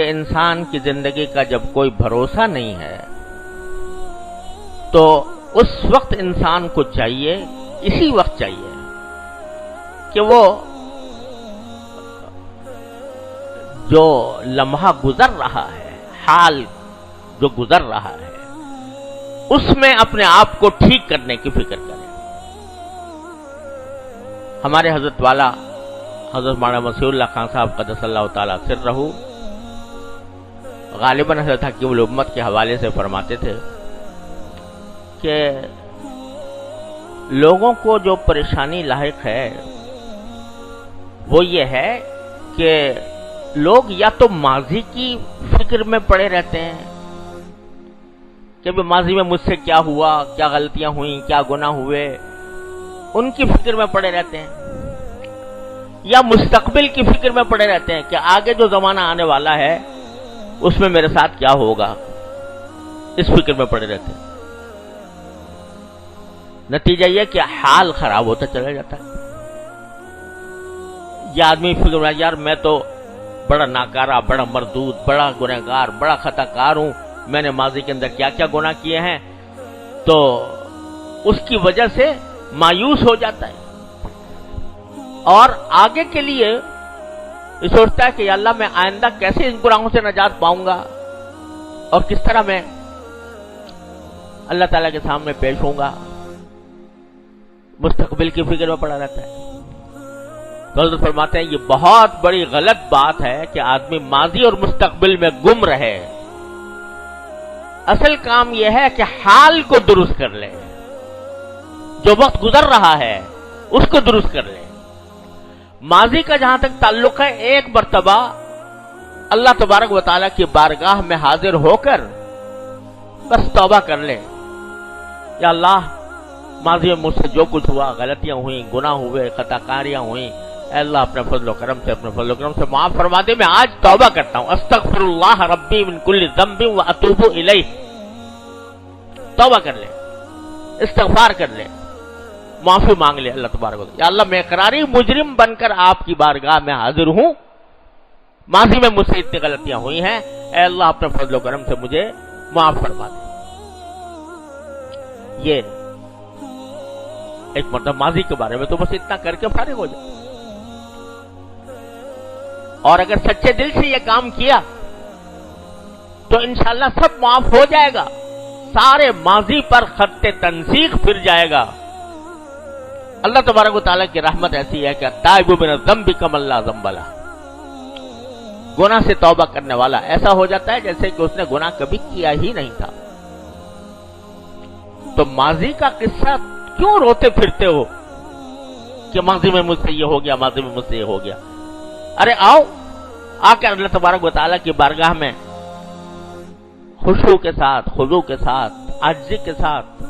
کہ انسان کی زندگی کا جب کوئی بھروسہ نہیں ہے تو اس وقت انسان کو چاہیے، اسی وقت چاہیے کہ وہ جو لمحہ گزر رہا ہے، حال جو گزر رہا ہے، اس میں اپنے آپ کو ٹھیک کرنے کی فکر کرے۔ ہمارے حضرت والا حضرت مولانا مسیح اللہ خان صاحب قدس اللہ تعالی سرہ غالباً حضرت حکیم الامت کے حوالے سے فرماتے تھے کہ لوگوں کو جو پریشانی لاحق ہے وہ یہ ہے کہ لوگ یا تو ماضی کی فکر میں پڑے رہتے ہیں کہ ماضی میں مجھ سے کیا ہوا، کیا غلطیاں ہوئیں، کیا گناہ ہوئے، ان کی فکر میں پڑے رہتے ہیں، یا مستقبل کی فکر میں پڑے رہتے ہیں کہ آگے جو زمانہ آنے والا ہے اس میں میرے ساتھ کیا ہوگا، اس فکر میں پڑے رہتے ہیں۔ نتیجہ یہ کہ حال خراب ہوتا چلا جاتا ہے۔ یہ آدمی فکر میں یار میں تو بڑا ناکارہ، بڑا مردود، بڑا گنہگار، بڑا خطا کار ہوں، میں نے ماضی کے اندر کیا کیا گناہ کیے ہیں، تو اس کی وجہ سے مایوس ہو جاتا ہے اور آگے کے لیے یہ سوچتا ہے کہ یا اللہ میں آئندہ کیسے ان گناہوں سے نجات پاؤں گا اور کس طرح میں اللہ تعالیٰ کے سامنے پیش ہوں گا، مستقبل کی فکر میں پڑا رہتا ہے۔ تو حضرت فرماتے ہیں یہ بہت بڑی غلط بات ہے کہ آدمی ماضی اور مستقبل میں گم رہے۔ اصل کام یہ ہے کہ حال کو درست کر لے، جو وقت گزر رہا ہے اس کو درست کر لے۔ ماضی کا جہاں تک تعلق ہے، ایک مرتبہ اللہ تبارک و تعالیٰ کی بارگاہ میں حاضر ہو کر بس توبہ کر لے، یا اللہ ماضی میں مجھ سے جو کچھ ہوا، غلطیاں ہوئیں، گناہ ہوئے، خطا کاریاں ہوئیں، اے اللہ اپنے فضل و کرم سے معاف فرما دے، میں آج توبہ کرتا ہوں، استغفر اللہ ربی من کل ذنب واتوب الیہ۔ توبہ کر لے، استغفار کر لے، معافی مانگ لے اللہ تبارک و تعالیٰ، یا اللہ میں اقراری مجرم بن کر آپ کی بارگاہ میں حاضر ہوں، ماضی میں مجھ سے اتنی غلطیاں ہوئی ہیں، اے اللہ اپنے فضل و کرم سے مجھے معاف فرما دے۔ یہ ایک مرتبہ ماضی کے بارے میں تو بس اتنا کر کے فارغ ہو جائے، اور اگر سچے دل سے یہ کام کیا تو انشاءاللہ سب معاف ہو جائے گا، سارے ماضی پر خط تنسیخ پھر جائے گا۔ اللہ تبارک و تعالیٰ کی رحمت ایسی ہے کہ تائب من الذنب کمن لا ذنب لہ، گناہ سے توبہ کرنے والا ایسا ہو جاتا ہے جیسے کہ اس نے گناہ کبھی کیا ہی نہیں تھا۔ تو ماضی کا قصہ کیوں روتے پھرتے ہو کہ ماضی میں مجھ سے یہ ہو گیا، ماضی میں مجھ سے یہ ہو گیا؟ ارے آؤ، آ کر اللہ تبارک و تعالیٰ کی بارگاہ میں خشوع کے ساتھ، خضوع کے ساتھ، عاجزی کے ساتھ،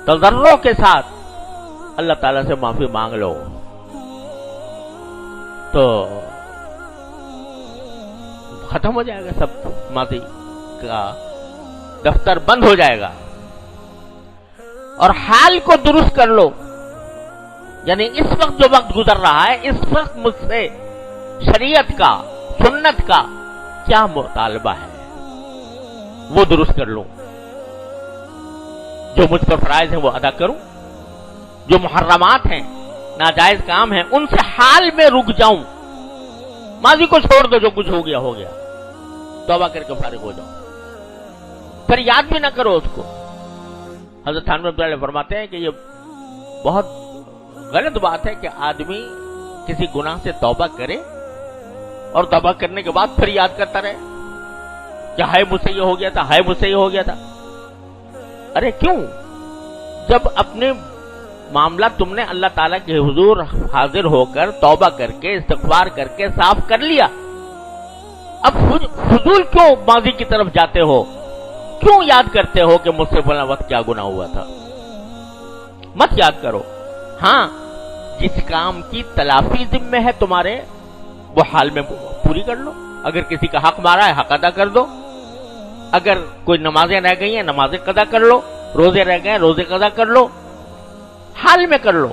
تضرع کے ساتھ اللہ تعالیٰ سے معافی مانگ لو، تو ختم ہو جائے گا، سب ماضی کا دفتر بند ہو جائے گا، اور حال کو درست کر لو۔ یعنی اس وقت جو وقت گزر رہا ہے، اس وقت مجھ سے شریعت کا، سنت کا کیا مطالبہ ہے وہ درست کر لوں، جو مجھ پر فرائض ہیں وہ ادا کروں، جو محرمات ہیں، ناجائز کام ہیں، ان سے حال میں رک جاؤں، ماضی کو چھوڑ دو، جو کچھ ہو گیا ہو گیا، توبہ کر کے فارغ ہو جاؤ، پھر یاد بھی نہ کرو اس کو۔ حضرت تھانوی رحمۃ اللہ علیہ فرماتے ہیں کہ یہ بہت غلط بات ہے کہ آدمی کسی گناہ سے توبہ کرے اور توبہ کرنے کے بعد پھر یاد کرتا رہے کہ ہائے مجھ سے یہ ہو گیا تھا، ہائے مجھ سے یہ ہو گیا تھا۔ ارے کیوں؟ جب اپنے معاملہ تم نے اللہ تعالیٰ کے حضور حاضر ہو کر توبہ کر کے استغفار کر کے صاف کر لیا، اب فضول کیوں ماضی کی طرف جاتے ہو؟ کیوں یاد کرتے ہو کہ مجھ سے فلاں وقت کیا گناہ ہوا تھا؟ مت یاد کرو۔ ہاں، جس کام کی تلافی ذمہ ہے تمہارے، وہ حال میں پوری کر لو۔ اگر کسی کا حق مارا ہے، حق ادا کر دو۔ اگر کوئی نمازیں رہ گئی ہیں، نمازیں قضا کر لو۔ روزے رہ گئے، روزے قضا کر لو، حال میں کر لو۔